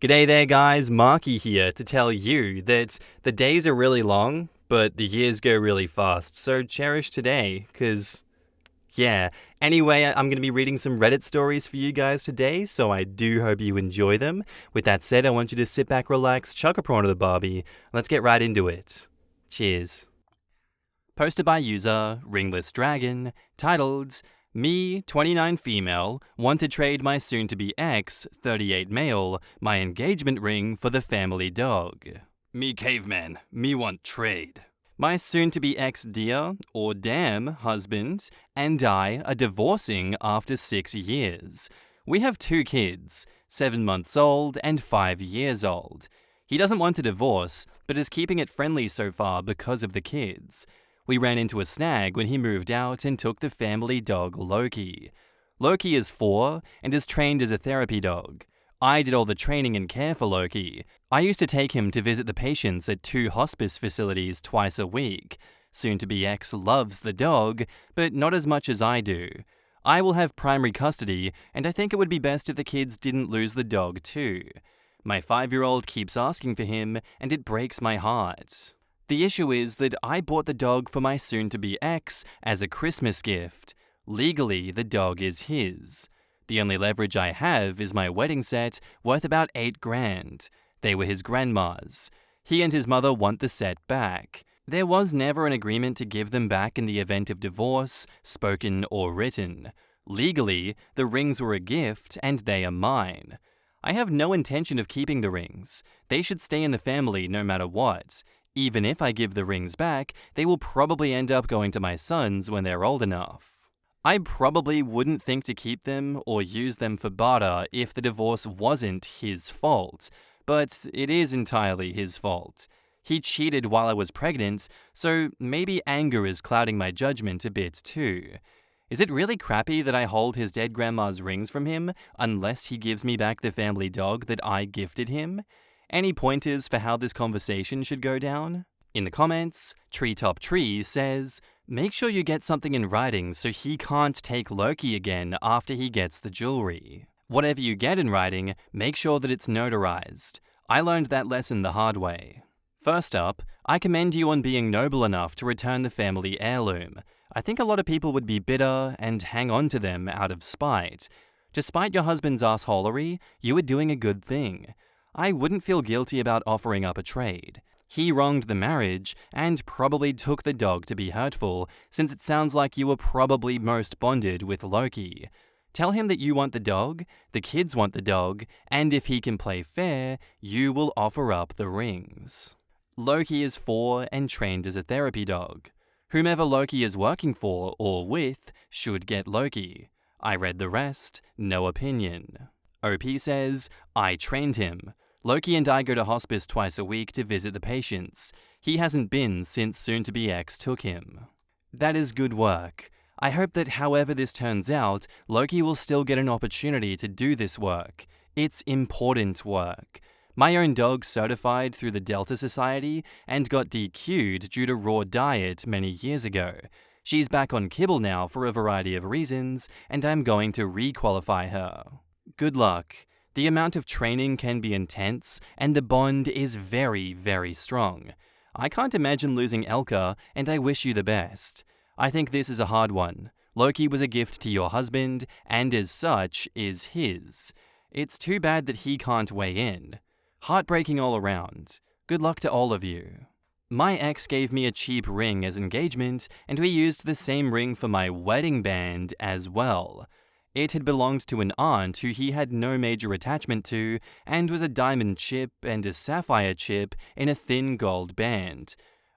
G'day there guys, Marky here to tell you that the days are really long, but the years go really fast, so cherish today, cause yeah. Anyway, I'm going to be reading some Reddit stories for you guys today, so I do hope you enjoy them. With that said, I want you to sit back, relax, chuck a prawn to the barbie, let's get right into it. Cheers. Posted by user Ringless Dragon, titled, Me, 29 female, want to trade my soon-to-be ex, 38 male, my engagement ring for the family dog. Me caveman, me want trade. My soon-to-be ex dear, or damn, husband, and I are divorcing after 6 years. We have 2 kids, 7 months old and 5 years old. He doesn't want to divorce, but is keeping it friendly so far because of the kids. We ran into a snag when he moved out and took the family dog Loki. Loki is 4 and is trained as a therapy dog. I did all the training and care for Loki. I used to take him to visit the patients at 2 hospice facilities twice a week. Soon-to-be ex loves the dog, but not as much as I do. I will have primary custody, and I think it would be best if the kids didn't lose the dog too. My 5-year-old keeps asking for him, and it breaks my heart. The issue is that I bought the dog for my soon-to-be ex as a Christmas gift. Legally, the dog is his. The only leverage I have is my wedding set, worth about $8,000. They were his grandma's. He and his mother want the set back. There was never an agreement to give them back in the event of divorce, spoken or written. Legally, the rings were a gift and they are mine. I have no intention of keeping the rings. They should stay in the family no matter what. Even if I give the rings back, they will probably end up going to my sons when they're old enough. I probably wouldn't think to keep them or use them for barter if the divorce wasn't his fault, but it is entirely his fault. He cheated while I was pregnant, so maybe anger is clouding my judgment a bit too. Is it really crappy that I hold his dead grandma's rings from him unless he gives me back the family dog that I gifted him? Any pointers for how this conversation should go down? In the comments, Treetop Tree says, make sure you get something in writing so he can't take Loki again after he gets the jewelry. Whatever you get in writing, make sure that it's notarized. I learned that lesson the hard way. First up, I commend you on being noble enough to return the family heirloom. I think a lot of people would be bitter and hang on to them out of spite. Despite your husband's assholery, you are doing a good thing. I wouldn't feel guilty about offering up a trade. He wronged the marriage and probably took the dog to be hurtful, since it sounds like you were probably most bonded with Loki. Tell him that you want the dog, the kids want the dog, and if he can play fair, you will offer up the rings. Loki is 4 and trained as a therapy dog. Whomever Loki is working for or with should get Loki. I read the rest, no opinion. OP says, I trained him. Loki and I go to hospice twice a week to visit the patients. He hasn't been since soon-to-be ex took him. That is good work. I hope that however this turns out, Loki will still get an opportunity to do this work. It's important work. My own dog certified through the Delta Society and got DQ'd due to raw diet many years ago. She's back on kibble now for a variety of reasons, and I'm going to re-qualify her. Good luck. The amount of training can be intense, and the bond is very, very strong. I can't imagine losing Elka, and I wish you the best. I think this is a hard one. Loki was a gift to your husband, and as such, is his. It's too bad that he can't weigh in. Heartbreaking all around. Good luck to all of you. My ex gave me a cheap ring as engagement, and we used the same ring for my wedding band as well. It had belonged to an aunt who he had no major attachment to, and was a diamond chip and a sapphire chip in a thin gold band.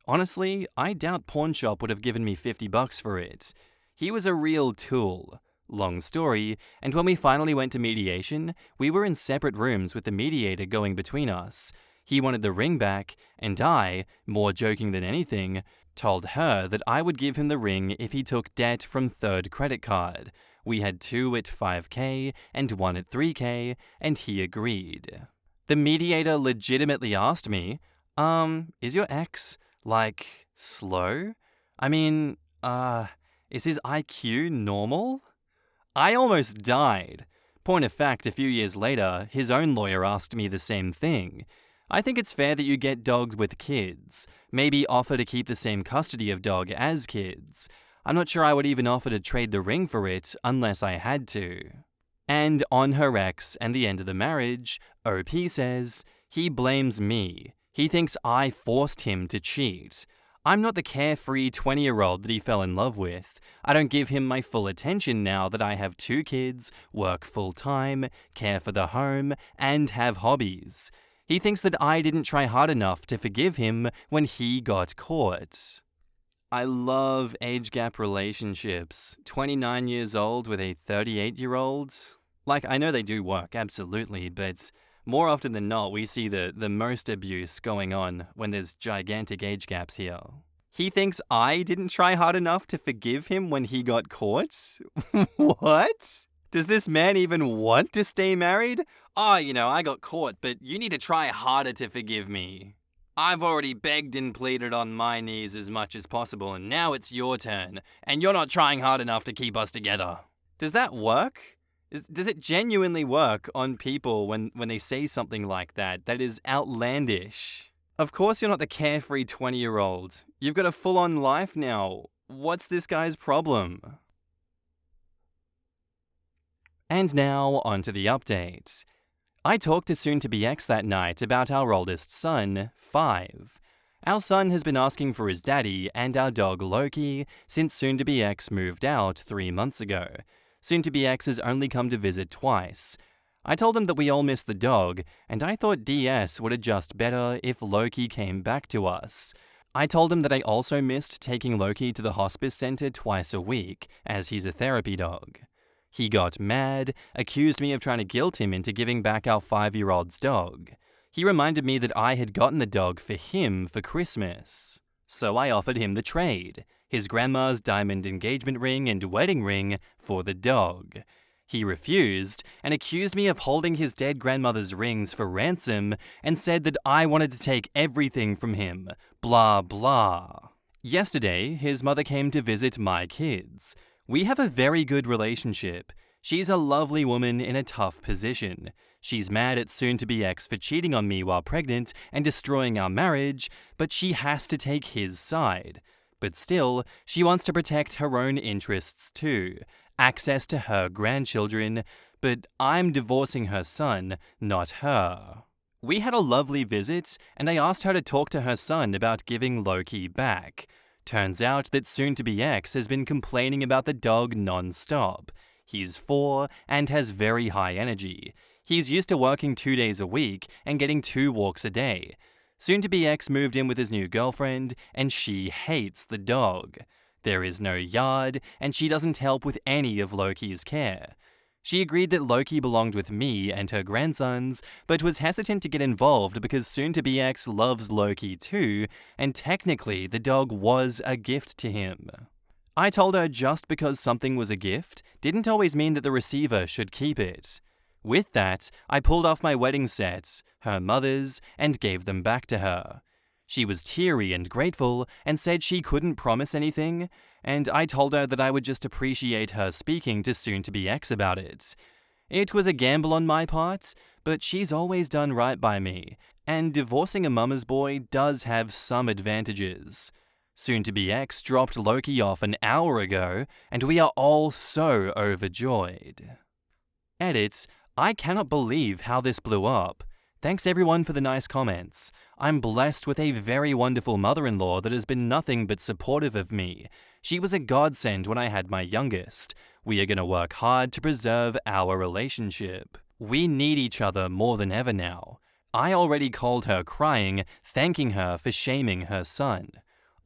Honestly, I doubt Pawnshop would have given me $50 for it. He was a real tool. Long story, and when we finally went to mediation, we were in separate rooms with the mediator going between us. He wanted the ring back, and I, more joking than anything, told her that I would give him the ring if he took debt from Third Credit Card. We had 2 at $5,000 and 1 at $3,000, and he agreed. The mediator legitimately asked me, is your ex, slow? I mean, is his IQ normal? I almost died. Point of fact, a few years later, his own lawyer asked me the same thing. I think it's fair that you get dogs with kids. Maybe offer to keep the same custody of dog as kids. I'm not sure I would even offer to trade the ring for it unless I had to. And on her ex and the end of the marriage, OP says, he blames me. He thinks I forced him to cheat. I'm not the carefree 20-year-old that he fell in love with. I don't give him my full attention now that I have 2 kids, work full-time, care for the home, and have hobbies. He thinks that I didn't try hard enough to forgive him when he got caught. I love age gap relationships. 29 years old with a 38-year-old. Like, I know they do work, absolutely, but more often than not, we see the most abuse going on when there's gigantic age gaps here. He thinks I didn't try hard enough to forgive him when he got caught? What? Does this man even want to stay married? Oh, I got caught, but you need to try harder to forgive me. I've already begged and pleaded on my knees as much as possible, and now it's your turn, and you're not trying hard enough to keep us together. Does that work? Does it genuinely work on people when they say something like that is outlandish? Of course you're not the carefree 20-year-old. You've got a full-on life now. What's this guy's problem? And now, on to the update. I talked to soon-to-be-ex that night about our oldest son, 5. Our son has been asking for his daddy and our dog Loki since soon-to-be-ex moved out 3 months ago. Soon-to-be-ex has only come to visit twice. I told him that we all miss the dog, and I thought DS would adjust better if Loki came back to us. I told him that I also missed taking Loki to the hospice center twice a week, as he's a therapy dog. He got mad, accused me of trying to guilt him into giving back our 5-year-old's dog. He reminded me that I had gotten the dog for him for Christmas. So I offered him the trade, his grandma's diamond engagement ring and wedding ring for the dog. He refused and accused me of holding his dead grandmother's rings for ransom and said that I wanted to take everything from him. Blah, blah. Yesterday, his mother came to visit my kids. We have a very good relationship. She's a lovely woman in a tough position. She's mad at soon-to-be-ex for cheating on me while pregnant and destroying our marriage, but she has to take his side. But still, she wants to protect her own interests too. Access to her grandchildren, but I'm divorcing her son, not her. We had a lovely visit, and I asked her to talk to her son about giving Loki back. Turns out that soon-to-be-ex has been complaining about the dog non-stop. He's 4 and has very high energy. He's used to working 2 days a week and getting 2 walks a day. Soon-to-be-ex moved in with his new girlfriend, and she hates the dog. There is no yard, and she doesn't help with any of Loki's care. She agreed that Loki belonged with me and her grandsons, but was hesitant to get involved because soon-to-be-ex loves Loki too, and technically the dog was a gift to him. I told her just because something was a gift didn't always mean that the receiver should keep it. With that, I pulled off my wedding set, her mother's, and gave them back to her. She was teary and grateful and said she couldn't promise anything, and I told her that I would just appreciate her speaking to soon-to-be-ex about it. It was a gamble on my part, but she's always done right by me, and divorcing a mama's boy does have some advantages. Soon-to-be-ex dropped Loki off an hour ago, and we are all so overjoyed. Edit: I cannot believe how this blew up. Thanks everyone for the nice comments. I'm blessed with a very wonderful mother-in-law that has been nothing but supportive of me. She was a godsend when I had my youngest. We are going to work hard to preserve our relationship. We need each other more than ever now. I already called her crying, thanking her for shaming her son.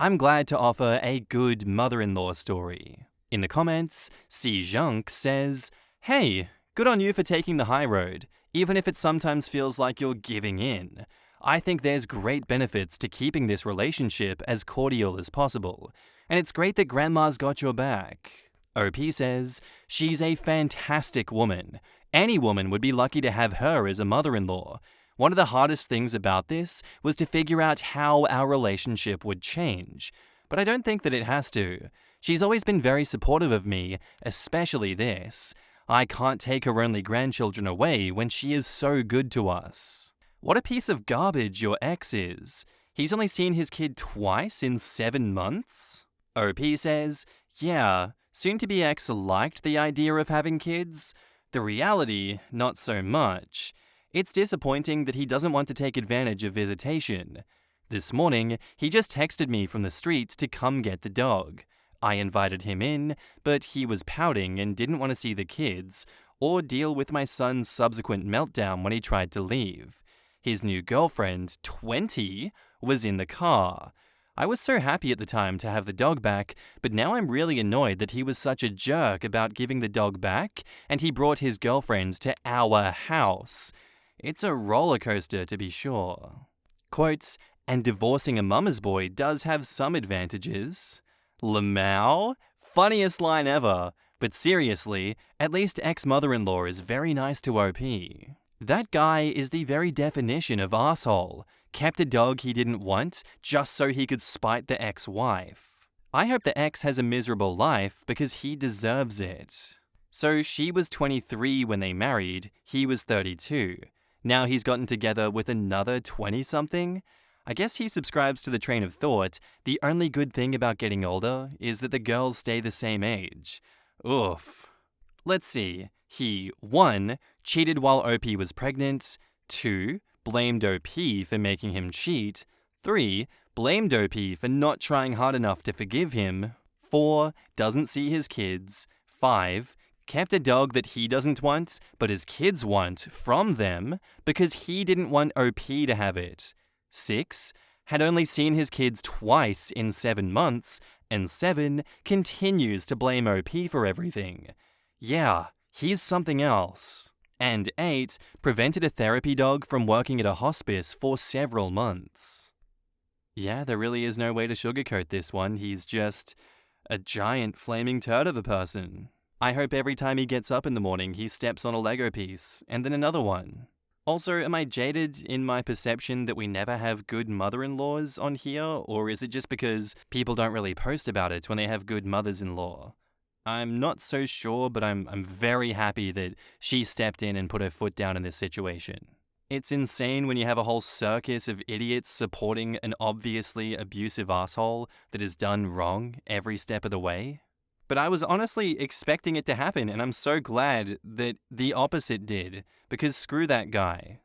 I'm glad to offer a good mother-in-law story. In the comments, Si Junk says, "Hey, good on you for taking the high road, even if it sometimes feels like you're giving in. I think there's great benefits to keeping this relationship as cordial as possible, and it's great that Grandma's got your back." OP says, "She's a fantastic woman. Any woman would be lucky to have her as a mother-in-law. One of the hardest things about this was to figure out how our relationship would change, but I don't think that it has to. She's always been very supportive of me, especially this. I can't take her only grandchildren away when she is so good to us. What a piece of garbage your ex is. He's only seen his kid twice in 7 months? OP says, yeah, soon-to-be ex liked the idea of having kids. The reality, not so much. It's disappointing that he doesn't want to take advantage of visitation. This morning, he just texted me from the street to come get the dog. I invited him in, but he was pouting and didn't want to see the kids or deal with my son's subsequent meltdown when he tried to leave. His new girlfriend, 20, was in the car. I was so happy at the time to have the dog back, but now I'm really annoyed that he was such a jerk about giving the dog back, and he brought his girlfriend to our house. It's a roller coaster, to be sure. Quotes, and divorcing a mama's boy does have some advantages. Lamau? Funniest line ever. But seriously, at least ex-mother-in-law is very nice to OP. That guy is the very definition of arsehole. Kept a dog he didn't want just so he could spite the ex-wife. I hope the ex has a miserable life because he deserves it. So she was 23 when they married, he was 32. Now he's gotten together with another 20-something? I guess he subscribes to the train of thought, the only good thing about getting older is that the girls stay the same age. Oof. Let's see. He 1. Cheated while OP was pregnant. 2. Blamed OP for making him cheat. 3. Blamed OP for not trying hard enough to forgive him. 4. Doesn't see his kids. 5. Kept a dog that he doesn't want, but his kids want, from them, because he didn't want OP to have it. 6. Had only seen his kids twice in 7 months, and 7. Continues to blame OP for everything. Yeah, he's something else. And 8. Prevented a therapy dog from working at a hospice for several months. Yeah, there really is no way to sugarcoat this one. He's just a giant flaming turd of a person. I hope every time he gets up in the morning, he steps on a Lego piece, and then another one. Also, am I jaded in my perception that we never have good mother-in-laws on here, or is it just because people don't really post about it when they have good mothers-in-law? I'm not so sure, but I'm very happy that she stepped in and put her foot down in this situation. It's insane when you have a whole circus of idiots supporting an obviously abusive asshole that is done wrong every step of the way. But I was honestly expecting it to happen, and I'm so glad that the opposite did, because screw that guy.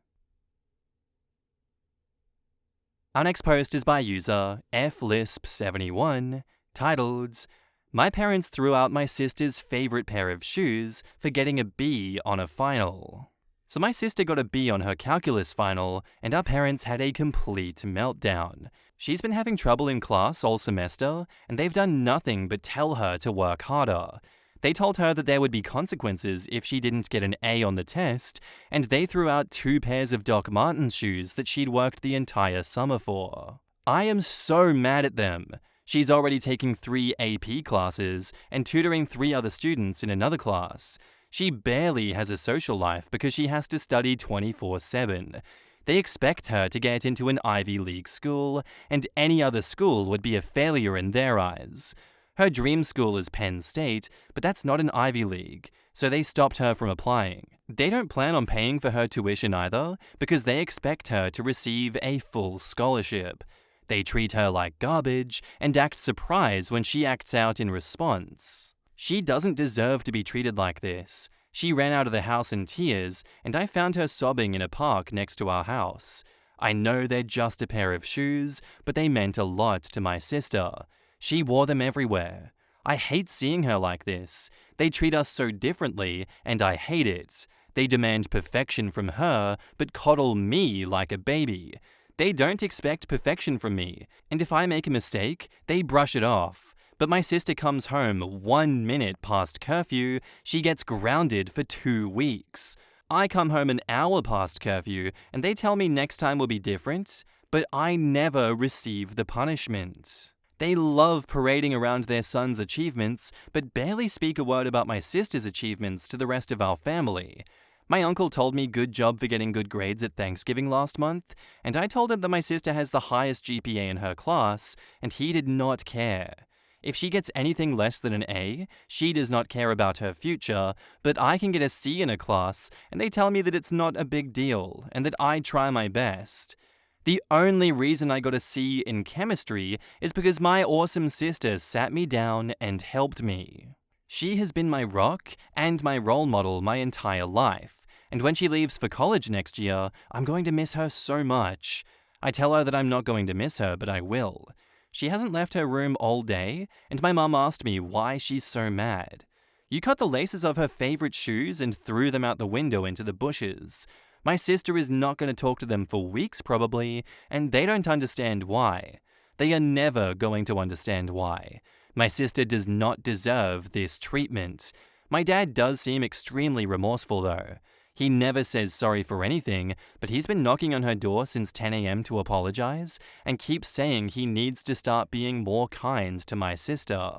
Our next post is by user FLisp71, titled, My parents threw out my sister's favorite pair of shoes for getting a B on a final. So my sister got a B on her calculus final, and our parents had a complete meltdown. She's been having trouble in class all semester, and they've done nothing but tell her to work harder. They told her that there would be consequences if she didn't get an A on the test, and they threw out 2 pairs of Doc Martens shoes that she'd worked the entire summer for. I am so mad at them. She's already taking 3 AP classes and tutoring 3 other students in another class. She barely has a social life because she has to study 24/7. They expect her to get into an Ivy League school, and any other school would be a failure in their eyes. Her dream school is Penn State, but that's not an Ivy League, so they stopped her from applying. They don't plan on paying for her tuition either, because they expect her to receive a full scholarship. They treat her like garbage and act surprised when she acts out in response. She doesn't deserve to be treated like this. She ran out of the house in tears, and I found her sobbing in a park next to our house. I know they're just a pair of shoes, but they meant a lot to my sister. She wore them everywhere. I hate seeing her like this. They treat us so differently, and I hate it. They demand perfection from her, but coddle me like a baby. They don't expect perfection from me, and if I make a mistake, they brush it off. But my sister comes home 1 minute past curfew, she gets grounded for 2 weeks. I come home an hour past curfew, and they tell me next time will be different, but I never receive the punishment. They love parading around their son's achievements, but barely speak a word about my sister's achievements to the rest of our family. My uncle told me good job for getting good grades at Thanksgiving last month, and I told him that my sister has the highest GPA in her class, and he did not care. If she gets anything less than an A, she does not care about her future, but I can get a C in a class, and they tell me that it's not a big deal, and that I try my best. The only reason I got a C in chemistry is because my awesome sister sat me down and helped me. She has been my rock and my role model my entire life, and when she leaves for college next year, I'm going to miss her so much. I tell her that I'm not going to miss her, but I will. She hasn't left her room all day, and my mum asked me why she's so mad. You cut the laces of her favorite shoes and threw them out the window into the bushes. My sister is not going to talk to them for weeks probably, and they don't understand why. They are never going to understand why. My sister does not deserve this treatment. My dad does seem extremely remorseful though. He never says sorry for anything, but he's been knocking on her door since 10 a.m. to apologize, and keeps saying he needs to start being more kind to my sister.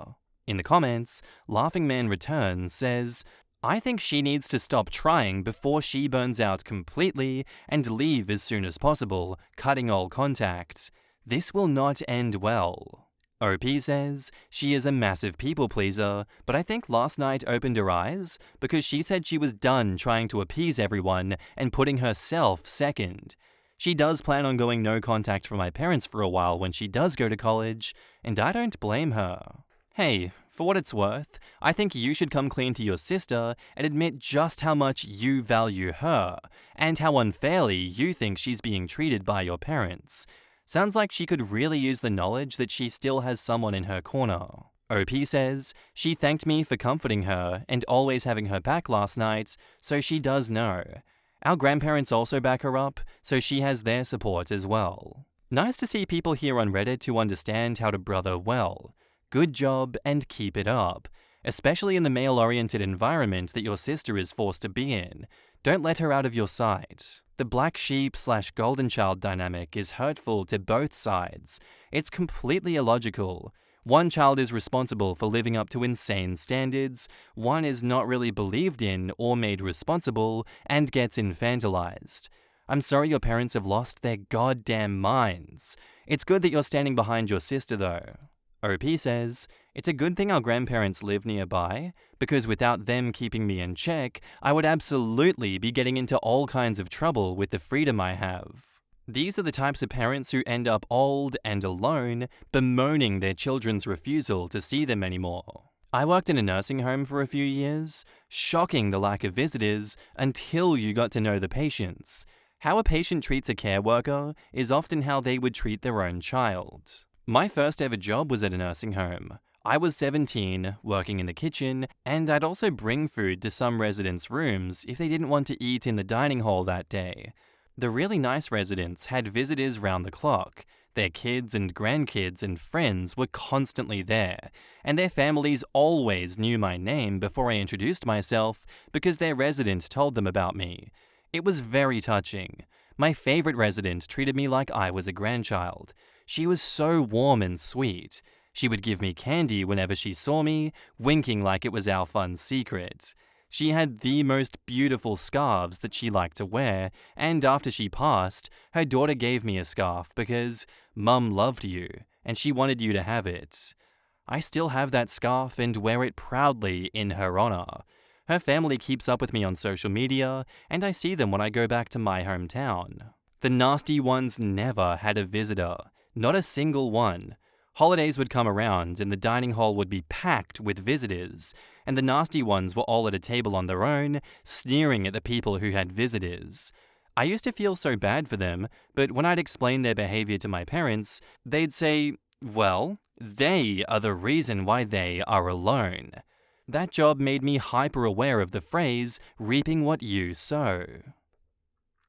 In the comments, Laughing Man Returns says, I think she needs to stop trying before she burns out completely and leave as soon as possible, cutting all contact. This will not end well. OP says, she is a massive people pleaser, but I think last night opened her eyes because she said she was done trying to appease everyone and putting herself second. She does plan on going no contact from my parents for a while when she does go to college, and I don't blame her. Hey, for what it's worth, I think you should come clean to your sister and admit just how much you value her, and how unfairly you think she's being treated by your parents. Sounds like she could really use the knowledge that she still has someone in her corner. OP says, she thanked me for comforting her and always having her back last night, so she does know. Our grandparents also back her up, so she has their support as well. Nice to see people here on Reddit who understand how to brother well. Good job and keep it up, especially in the male-oriented environment that your sister is forced to be in. Don't let her out of your sight. The black sheep/golden child dynamic is hurtful to both sides. It's completely illogical. One child is responsible for living up to insane standards, one is not really believed in or made responsible and gets infantilized. I'm sorry your parents have lost their goddamn minds. It's good that you're standing behind your sister though. OP says, it's a good thing our grandparents live nearby, because without them keeping me in check, I would absolutely be getting into all kinds of trouble with the freedom I have. These are the types of parents who end up old and alone, bemoaning their children's refusal to see them anymore. I worked in a nursing home for a few years, shocking the lack of visitors until you got to know the patients. How a patient treats a care worker is often how they would treat their own child. My first ever job was at a nursing home. I was 17, working in the kitchen, and I'd also bring food to some residents' rooms if they didn't want to eat in the dining hall that day. The really nice residents had visitors round the clock. Their kids and grandkids and friends were constantly there, and their families always knew my name before I introduced myself because their resident told them about me. It was very touching. My favorite resident treated me like I was a grandchild. She was so warm and sweet. She would give me candy whenever she saw me, winking like it was our fun secret. She had the most beautiful scarves that she liked to wear, and after she passed, her daughter gave me a scarf because Mum loved you, and she wanted you to have it. I still have that scarf and wear it proudly in her honor. Her family keeps up with me on social media, and I see them when I go back to my hometown. The nasty ones never had a visitor. Not a single one. Holidays would come around and the dining hall would be packed with visitors, and the nasty ones were all at a table on their own, sneering at the people who had visitors. I used to feel so bad for them, but when I'd explain their behavior to my parents, they'd say, well, they are the reason why they are alone. That job made me hyper aware of the phrase, reaping what you sow.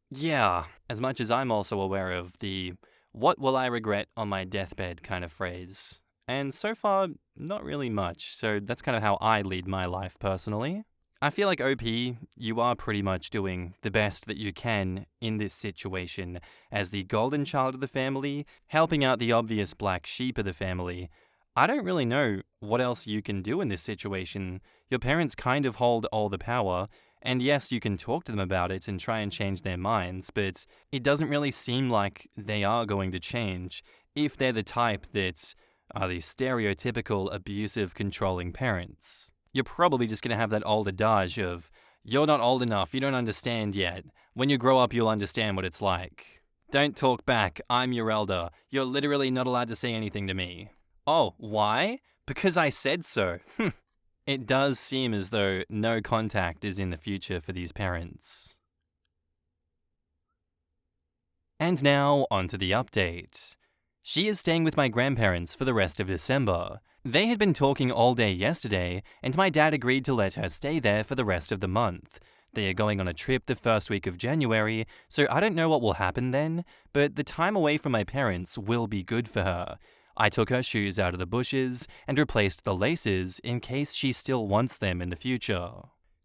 Yeah, as much as I'm also aware of the what will I regret on my deathbed kind of phrase. And so far, not really much, so that's kind of how I lead my life personally. I feel like OP, you are pretty much doing the best that you can in this situation as the golden child of the family, helping out the obvious black sheep of the family. I don't really know what else you can do in this situation. Your parents kind of hold all the power, and yes, you can talk to them about it and try and change their minds, but it doesn't really seem like they are going to change if they're the type that are the stereotypical abusive, controlling parents. You're probably just going to have that old adage of, "You're not old enough, you don't understand yet. When you grow up, you'll understand what it's like. Don't talk back, I'm your elder. You're literally not allowed to say anything to me." Oh, why? Because I said so. It does seem as though no contact is in the future for these parents. And now, onto the update. She is staying with my grandparents for the rest of December. They had been talking all day yesterday, and my dad agreed to let her stay there for the rest of the month. They are going on a trip the first week of January, so I don't know what will happen then, but the time away from my parents will be good for her. I took her shoes out of the bushes and replaced the laces in case she still wants them in the future.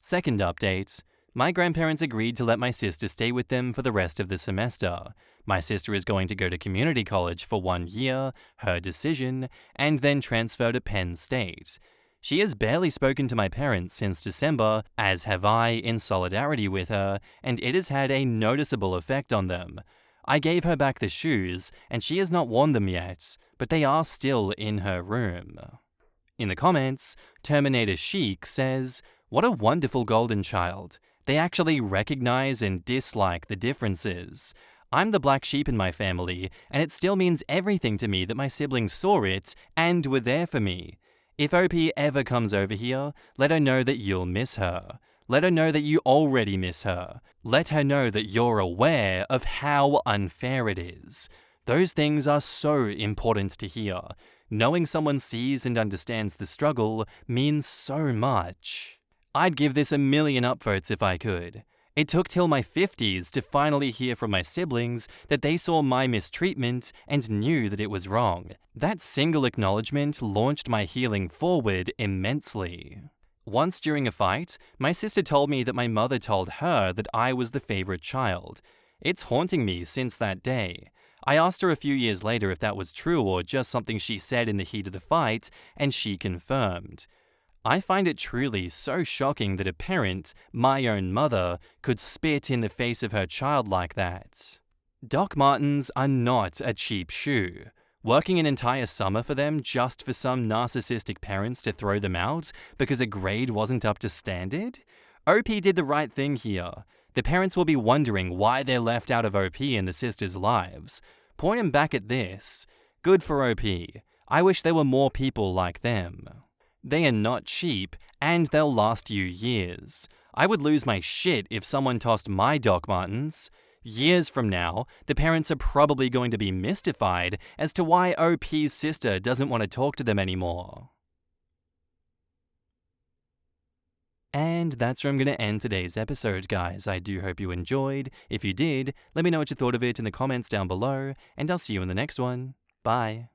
Second update. My grandparents agreed to let my sister stay with them for the rest of the semester. My sister is going to go to community college for 1 year, her decision, and then transfer to Penn State. She has barely spoken to my parents since December, as have I, in solidarity with her, and it has had a noticeable effect on them. I gave her back the shoes, and she has not worn them yet, but they are still in her room. In the comments, Terminator Chic says, "What a wonderful golden child. They actually recognize and dislike the differences. I'm the black sheep in my family, and it still means everything to me that my siblings saw it and were there for me. If OP ever comes over here, let her know that you'll miss her. Let her know that you already miss her. Let her know that you're aware of how unfair it is. Those things are so important to hear. Knowing someone sees and understands the struggle means so much. I'd give this 1,000,000 upvotes if I could. It took till my 50s to finally hear from my siblings that they saw my mistreatment and knew that it was wrong. That single acknowledgement launched my healing forward immensely." Once during a fight, my sister told me that my mother told her that I was the favorite child. It's haunting me since that day. I asked her a few years later if that was true or just something she said in the heat of the fight, and she confirmed. I find it truly so shocking that a parent, my own mother, could spit in the face of her child like that. Doc Martens are not a cheap shoe. Working an entire summer for them just for some narcissistic parents to throw them out because a grade wasn't up to standard? OP did the right thing here. The parents will be wondering why they're left out of OP and the sisters' lives. Point them back at this. Good for OP. I wish there were more people like them. They are not cheap, and they'll last you years. I would lose my shit if someone tossed my Doc Martens. Years from now, the parents are probably going to be mystified as to why OP's sister doesn't want to talk to them anymore. And that's where I'm going to end today's episode, guys. I do hope you enjoyed. If you did, let me know what you thought of it in the comments down below, and I'll see you in the next one. Bye.